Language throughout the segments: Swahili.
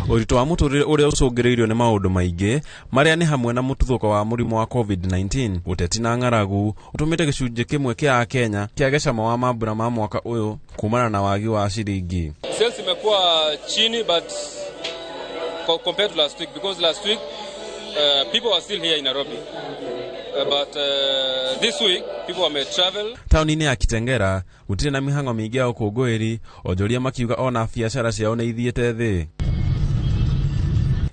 Ũritũ wa mũtũrĩre ũrĩa ũcũngĩrĩirio nĩ maũndũ maingĩ marĩa nĩ hamwe na mũtuthũko wa mũrimũ wa COVID-19, ũteti na ng'aragu ũtũmĩte gĩcunjĩ kĩmwe kĩa Kenya kĩage cama wa mambura ma mwaka ũyũ kumana na wagi wa ciringi. Sales imekuwa chini but compared to last week, because last week people were still here in Nairobi. But this week people were travel. Tauni-inĩ ya Kitengera gũtirĩ na mĩhang'o mĩingĩ ya ũkũngũĩri, onjoria makiuga ona biacara ciao nĩ ithiĩte thĩ.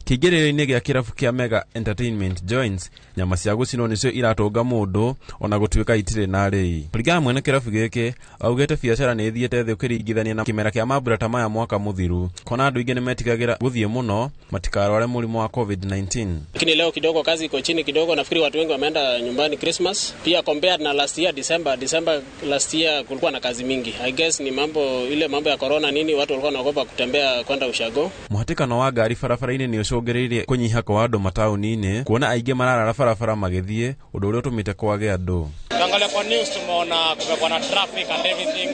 Kĩingĩrĩro-inĩ gĩa kĩrabu kĩa Mega Entertainment Joints, nyama cia gũcinwo nĩcio iratũnga mũndũ ona gũtuĩka itirĩ na rĩi. Kũringana mwene kĩrabu gĩkĩ, augĩte biacara nĩ ithiĩte thĩ ũkĩringithania na kĩmera kĩa mambura ta maya mwaka mũthiru. Kona andũ aingĩ nĩ metigagĩra gũthiĩ mũno matikarware mũrimũ wa COVID-19. Lakini leo kidogo kazi iko chini kidogo, nafikiri watu wengi wameenda nyumbani Christmas. Pia compared na last year December last year kulikuwa na kazi mingi. I guess ni mambo ya corona nini, watu walikuwa wanaogopa kutembea kwenda ushago. Mũhatĩkano wa ngari barabara-inĩ nĩ ũcũngĩrĩirie kũnyiha kwa andũ mataũni-inĩ, kuona aingĩ marara barabara magĩthiĩ, ũndũ ũrĩa ũtũmĩte kwage andũ. Tuangalia kwa news tumeona kumekuwa na traffic and everything.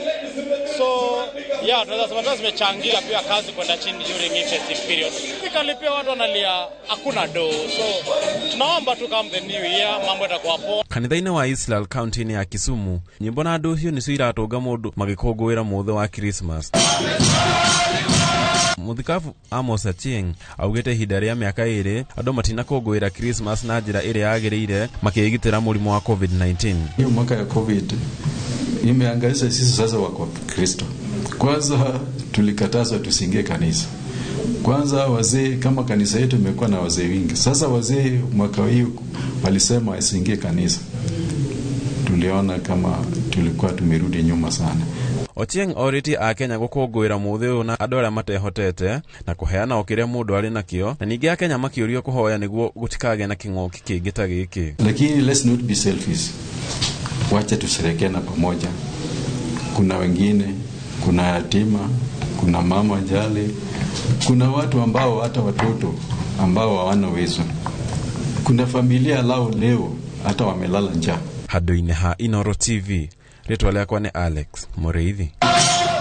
So yeah, tunaweza zimechangia pia kazi kwenda chini during this festive period. Ikalipia watu wanalia hakuna do. So tunaomba tu come the new year mambo yatakuwa poa. Kanitha-inĩ wa Israel county-inĩ ya Kisumu, nyĩmbo na andũ hiũ nĩcio iratũnga mũndũ magĩkũngũĩra mũthĩ wa Christmas. Muthikabu Amos Achieng augĩte ihinda rĩa mĩaka ĩrĩ andũ matinakũngũĩra Christmas na njĩra ĩrĩa yagĩrĩire makĩgitĩra mũrimũ wa COVID-19. Hiyo mwaka ya COVID imeangaisha sisi sasa wako Kristo. Kwanza tulikatazwa tusiingie kanisa. Kwanza wazee, kama kanisa yetu imekuwa na wazee wingi. Sasa wazee mwaka huu walisema wasiingie kanisa. Tuliona kama tulikuwa tumerudi nyuma sana. Ochieng oriti a Kenya gũkũngũĩra mũthĩ ũyũ na andũ arĩa matehotete na kũheana o kĩrĩa mũndũ arĩ nakĩo, na ningĩ Akenya makĩũrio kũhoya nĩguo gũtikagĩe na kĩng'ũki kĩngĩ ta gĩkĩ. Lakini let's not be selfish. Wacha tusherehekee na pamoja. Kuna wengine, kuna yatima, kuna mama jale, kuna watu ambao hata watoto ambao hawana uwezo. Kuna familia lao leo hata wamelala njaa. Handũ-inĩ ha Inoro TV, rĩtwa rĩakwa nĩ Alex Mũrĩithi.